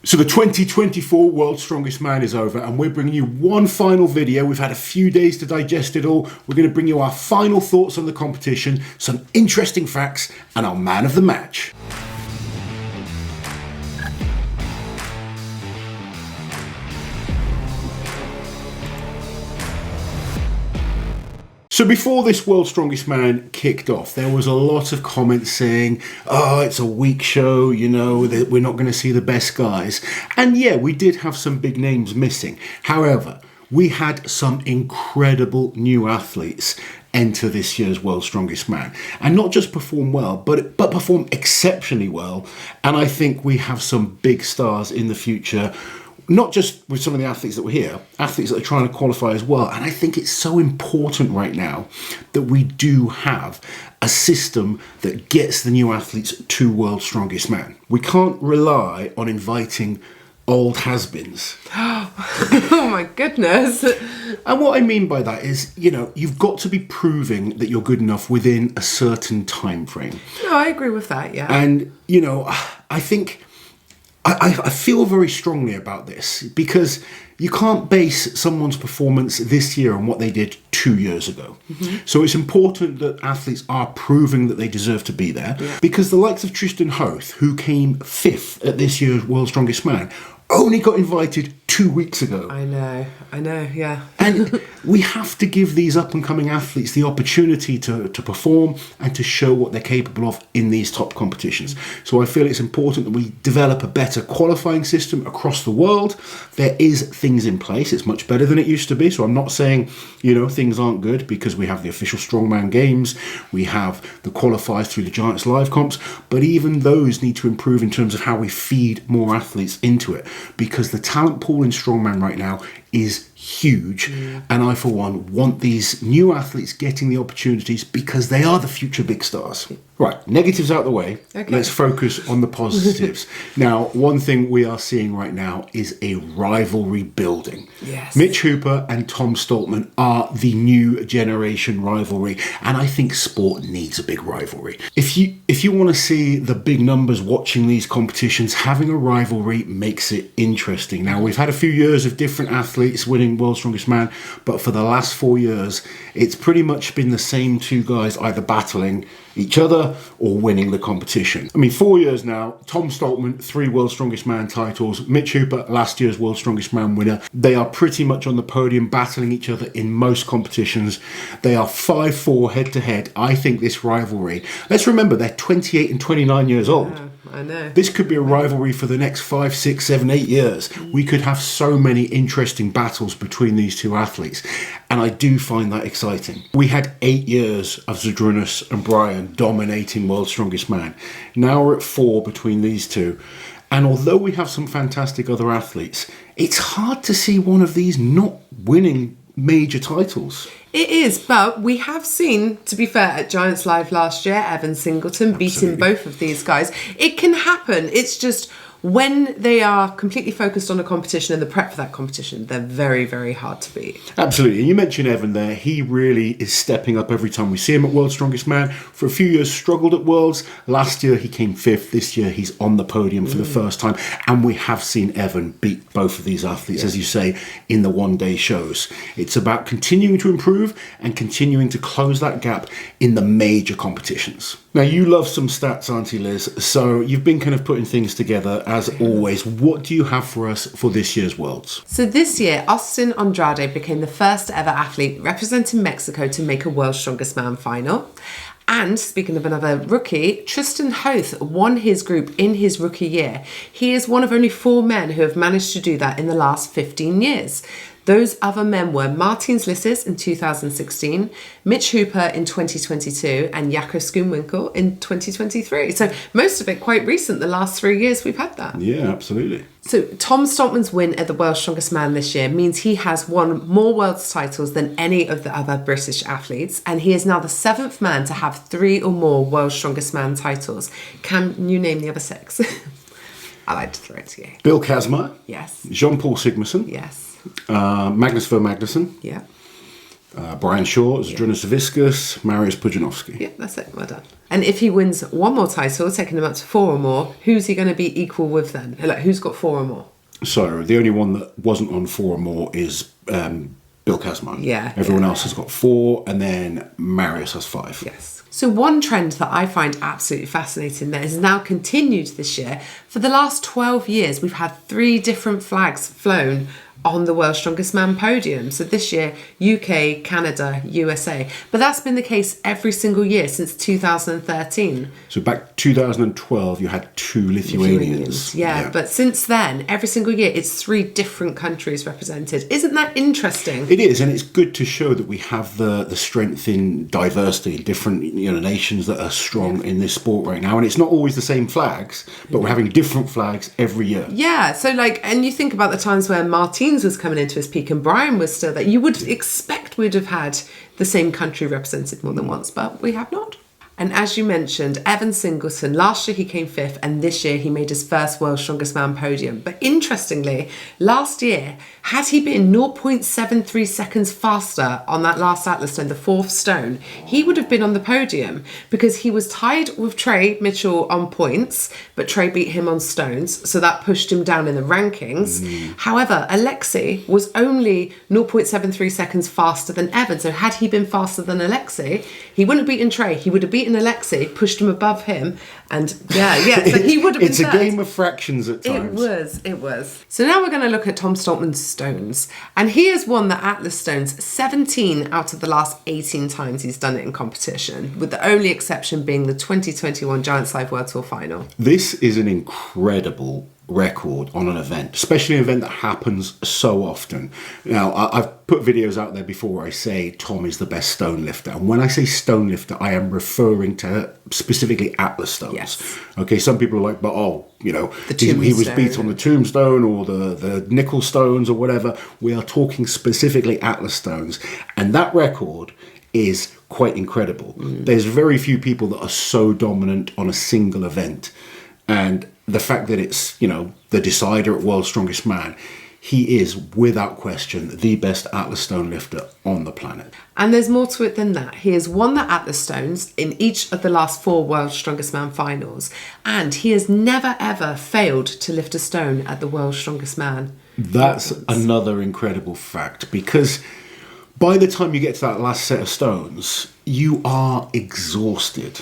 So the 2024 World's Strongest Man is over, and we're bringing you one final video. We've had a few days to digest it all. We're going to bring you our final thoughts on the competition, some interesting facts, and our man of the match. So before this World's Strongest Man kicked off, there was a lot of comments saying, oh, it's a weak show, you know, that we're not going to see the best guys. And yeah, we did have some big names missing. However, we had some incredible new athletes enter this year's World's Strongest Man. And not just perform well, but perform exceptionally well. And I think we have some big stars in the future, not just with some of the athletes that were here, athletes that are trying to qualify as well. And I think it's so important right now that we do have a system that gets the new athletes to World's Strongest Man. We can't rely on inviting old has-beens. Oh my goodness. And what I mean by that is, you know, you've got to be proving that you're good enough within a certain time frame. No, I agree with that, yeah. And, you know, I think I feel very strongly about this because you can't base someone's performance this year on what they did 2 years ago. Mm-hmm. So it's important that athletes are proving that they deserve to be there, because the likes of Tristan Ho, who came 5th at this year's World's Strongest Man, only got invited 2 weeks ago. I know, yeah. And we have to give these up-and-coming athletes the opportunity to perform and to show what they're capable of in these top competitions. So I feel it's important that we develop a better qualifying system across the world. There is things in place. It's much better than it used to be. So I'm not saying, you know, things aren't good, because we have the official Strongman games. We have the qualifiers through the Giants live comps. But even those need to improve in terms of how we feed more athletes into it, because the talent pool in Strongman right now is huge. And I, for one, want these new athletes getting the opportunities because they are the future big stars. Right, negatives out the way. Okay. Let's focus on the positives. Now, one thing we are seeing right now is a rivalry building. Yes. Mitch Hooper and Tom Stoltman are the new generation rivalry, and I think sport needs a big rivalry. If you want to see the big numbers watching these competitions, having a rivalry makes it interesting. Now, we've had a few years of different athletes winning World's Strongest Man, but for the last 4 years, it's pretty much been the same two guys either battling each other or winning the competition. I mean, 4 years now, Tom Stoltman, 3 World's Strongest Man titles, Mitch Hooper, last year's World's Strongest Man winner. They are pretty much on the podium battling each other in most competitions. They are 5-4 head-to-head. I think this rivalry, let's remember, they're 28 and 29 years old. Yeah, I know. This could be a rivalry for the next 5, 6, 7, 8 years. We could have so many interesting battles between these two athletes, and I do find that exciting. We had 8 years of Zydrunas and Brian dominating World's Strongest Man. Now we're at 4 between these two. And although we have some fantastic other athletes, it's hard to see one of these not winning major titles. It is, but we have seen, to be fair, at Giants Live last year, Evan Singleton beating both of these guys. It can happen. It's just when they are completely focused on a competition and the prep for that competition, they're very, very hard to beat. Absolutely. And you mentioned Evan there. He really is stepping up every time we see him at World's Strongest Man. For a few years, struggled at Worlds. Last year, he came 5th. This year, he's on the podium for the first time. And we have seen Evan beat both of these athletes, as you say, in the one-day shows. It's about continuing to improve and continuing to close that gap in the major competitions. Now, you love some stats, Auntie Liz, so you've been kind of putting things together as always. What do you have for us for this year's Worlds? So this year, Austin Andrade became the first ever athlete representing Mexico to make a World's Strongest Man final. And speaking of another rookie, Tristan Ho won his group in his rookie year. He is one of only 4 men who have managed to do that in the last 15 years. Those other men were Martins Lissis in 2016, Mitch Hooper in 2022, and Jaco Schoenwinkel in 2023. So most of it quite recent, the last 3 years we've had that. Yeah, absolutely. So Tom Stoltman's win at the World's Strongest Man this year means he has won more World's titles than any of the other British athletes, and he is now the 7th man to have 3 or more World's Strongest Man titles. Can you name the other 6? I like to throw it to you. Bill Kazmaier. Yes. Jean-Paul Sigmarsson. Yes. Magnus Ver Magnusson. Yeah. Brian Shaw, Zdrunas Viscus, Mariusz Pudzianowski. Yeah, that's it. Well done. And if he wins one more title, taking him up to 4 or more, who's he going to be equal with then? Like, who's got 4 or more? So the only one that wasn't on 4 or more is Bill Kazman. Yeah. Everyone else has got 4, and then Marius has 5. Yes. So one trend that I find absolutely fascinating that has now continued this year, for the last 12 years, we've had 3 different flags flown on the World's Strongest Man podium. So this year, UK, Canada, USA. But that's been the case every single year since 2013. So back 2012, you had 2 Lithuanians. Yeah, but since then, every single year, it's 3 different countries represented. Isn't that interesting? It is, and it's good to show that we have the strength in diversity, different nations that are strong in this sport right now. And it's not always the same flags, but we're having different flags every year. Yeah, so and you think about the times where Martins was coming into his peak and Brian was still there. You would expect we'd have had the same country represented more than once, but we have not. And as you mentioned, Evan Singleton, last year he came 5th and this year he made his first World's Strongest Man podium. But interestingly, last year, had he been 0.73 seconds faster on that last Atlas stone, the 4th stone, he would have been on the podium because he was tied with Trey Mitchell on points, but Trey beat him on stones, so that pushed him down in the rankings. However, Alexei was only 0.73 seconds faster than Evan, so had he been faster than Alexei, he wouldn't have beaten Trey, he would have beaten Alexei, pushed him above him, and so he would have been It's third. a game of fractions at times. It was. So now we're going to look at Tom Stoltman's stones, and he has won the Atlas stones 17 out of the last 18 times he's done it in competition, with the only exception being the 2021 Giants Live World Tour final. This is an incredible record on an event, especially an event that happens so often. Now, I've put videos out there before where I say Tom is the best stone lifter, and when I say stone lifter, I am referring to specifically Atlas stones. Yes. Okay, some people are like, but he was tombstone. beat on the tombstone or the nickel stones or whatever. We are talking specifically Atlas stones, and that record is quite incredible. There's very few people that are so dominant on a single event, and the fact that it's, the decider at World's Strongest Man, he is, without question, the best Atlas stone lifter on the planet. And there's more to it than that. He has won the Atlas stones in each of the last 4 World's Strongest Man finals, and he has never ever failed to lift a stone at the World's Strongest Man. That's another incredible fact, because by the time you get to that last set of stones, you are exhausted.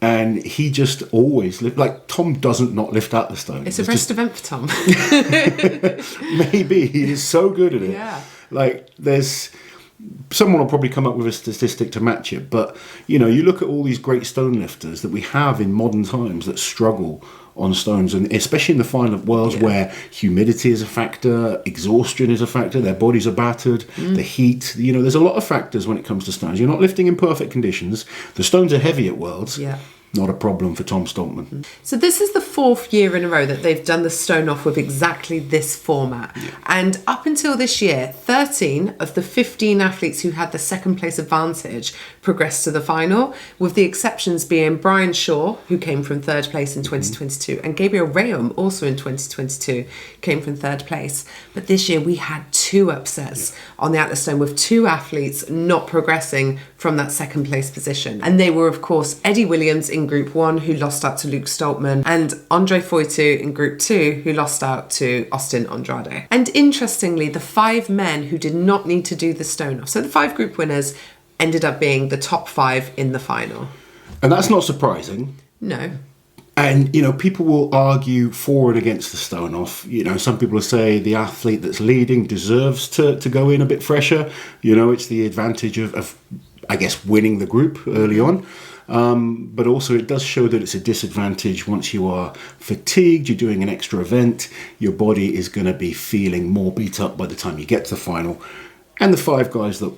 And he just always Tom doesn't not lift Atlas stones. It's a rest event for Tom. Maybe he is so good at it. Yeah. Someone will probably come up with a statistic to match it, but you look at all these great stone lifters that we have in modern times that struggle on stones, and especially in the final worlds where humidity is a factor, exhaustion is a factor, their bodies are battered, the heat, there's a lot of factors when it comes to stones. You're not lifting in perfect conditions. The stones are heavy at worlds. Yeah. Not a problem for Tom Stoltman. So this is the 4th year in a row that they've done the stone off with exactly this format. Yeah. And up until this year, 13 of the 15 athletes who had the 2nd place advantage progressed to the final, with the exceptions being Brian Shaw, who came from 3rd place in 2022, and Gabriel Rayom, also in 2022, came from 3rd place. But this year we had 2 upsets on the Atlas stone, with 2 athletes not progressing from that 2nd place position. And they were, of course, Eddie Williams in Group 1, who lost out to Luke Stoltman, and Andre Foitu in Group 2, who lost out to Austin Andrade. And interestingly, the 5 men who did not need to do the stone off, so the 5 group winners ended up being the top 5 in the final. And that's not surprising. No. And, people will argue for and against the stone off. Some people will say the athlete that's leading deserves to go in a bit fresher. It's the advantage of I guess, winning the group early on. But also it does show that it's a disadvantage once you are fatigued, you're doing an extra event, your body is going to be feeling more beat up by the time you get to the final. And the 5 guys that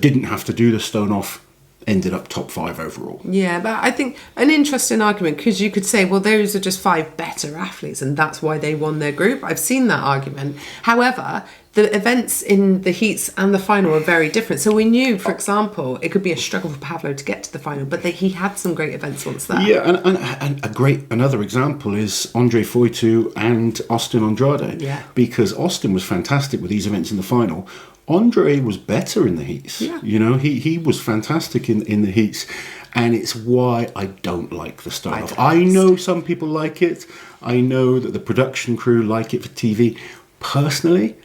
didn't have to do the stone off ended up top 5 overall. Yeah, but I think an interesting argument, because you could say, well, those are just 5 better athletes and that's why they won their group. I've seen that argument. However, the events in the heats and the final are very different. So we knew, for example, it could be a struggle for Pavlo to get to the final, but he had some great events once there. Yeah, and another example is Andre Foitu and Austin Andrade. Yeah. Because Austin was fantastic with these events in the final. Andre was better in the heats. Yeah. You know, he was fantastic in the heats. And it's why I don't like the style. I know some people like it. I know that the production crew like it for TV. Personally,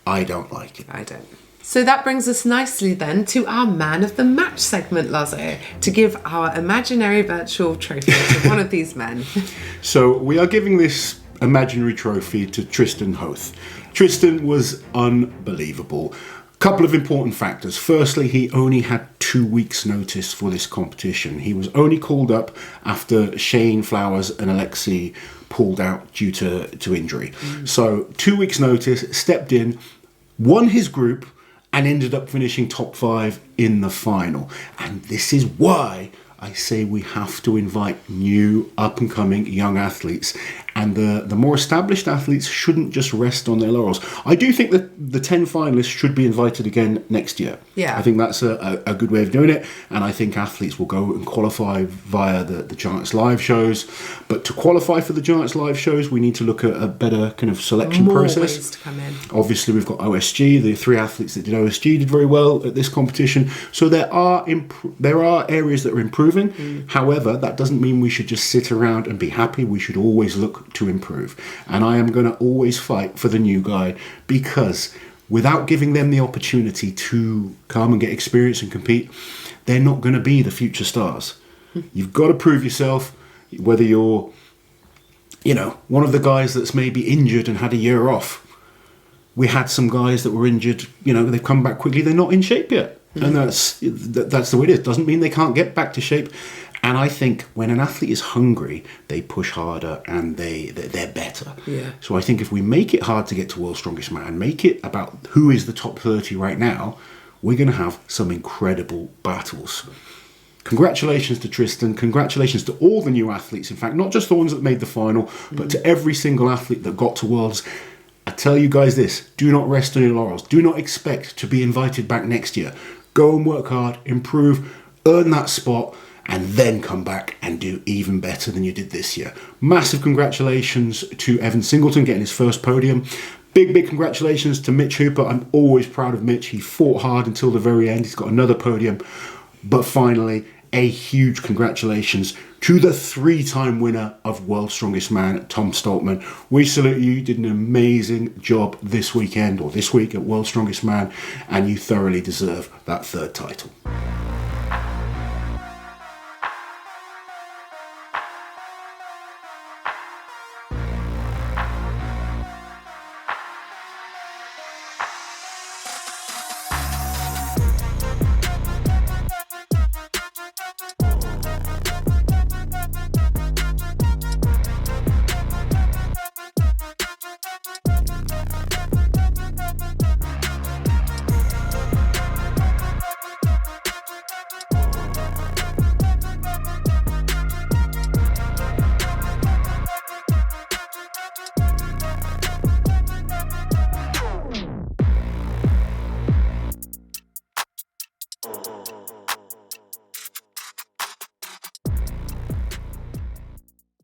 I don't like it. I don't. So that brings us nicely then to our Man of the Match segment, Lazo, to give our imaginary virtual trophy to one of these men. So we are giving this imaginary trophy to Tristan Ho. Tristan was unbelievable. Couple of important factors. Firstly, he only had 2 weeks' notice for this competition. He was only called up after Shane Flowers and Alexei pulled out due to injury. So 2 weeks' notice, stepped in, won his group, and ended up finishing top 5 in the final. And this is why I say we have to invite new up-and-coming young athletes. And the more established athletes shouldn't just rest on their laurels. I do think that the 10 finalists should be invited again next year. Yeah. I think that's a good way of doing it. And I think athletes will go and qualify via the Giants live shows. But to qualify for the Giants live shows, we need to look at a better kind of selection process. More ways to come in. Obviously, we've got OSG. The 3 athletes that did OSG did very well at this competition. So there are areas that are improving. However, that doesn't mean we should just sit around and be happy. We should always look to improve. And I am going to always fight for the new guy, because without giving them the opportunity to come and get experience and compete, they're not going to be the future stars. You've got to prove yourself, whether you're, one of the guys that's maybe injured and had a year off. We had some guys that were injured, they've come back quickly, they're not in shape yet. And that's the way it is. Doesn't mean they can't get back to shape. And I think when an athlete is hungry, they push harder and they're better. Yeah. So I think if we make it hard to get to World's Strongest Man, make it about who is the top 30 right now, we're going to have some incredible battles. Congratulations to Tristan. Congratulations to all the new athletes. In fact, not just the ones that made the final, but to every single athlete that got to Worlds. I tell you guys this, do not rest on your laurels. Do not expect to be invited back next year. Go and work hard, improve, earn that spot, and then come back and do even better than you did this year. Massive congratulations to Evan Singleton getting his first podium. Big congratulations to Mitch Hooper. I'm always proud of Mitch. He fought hard until the very end. He's got another podium. But finally, a huge congratulations to the 3-time winner of World's Strongest Man, Tom Stman. We salute you. You did an amazing job this weekend, or this week, at World's Strongest Man, and you thoroughly deserve that 3rd title.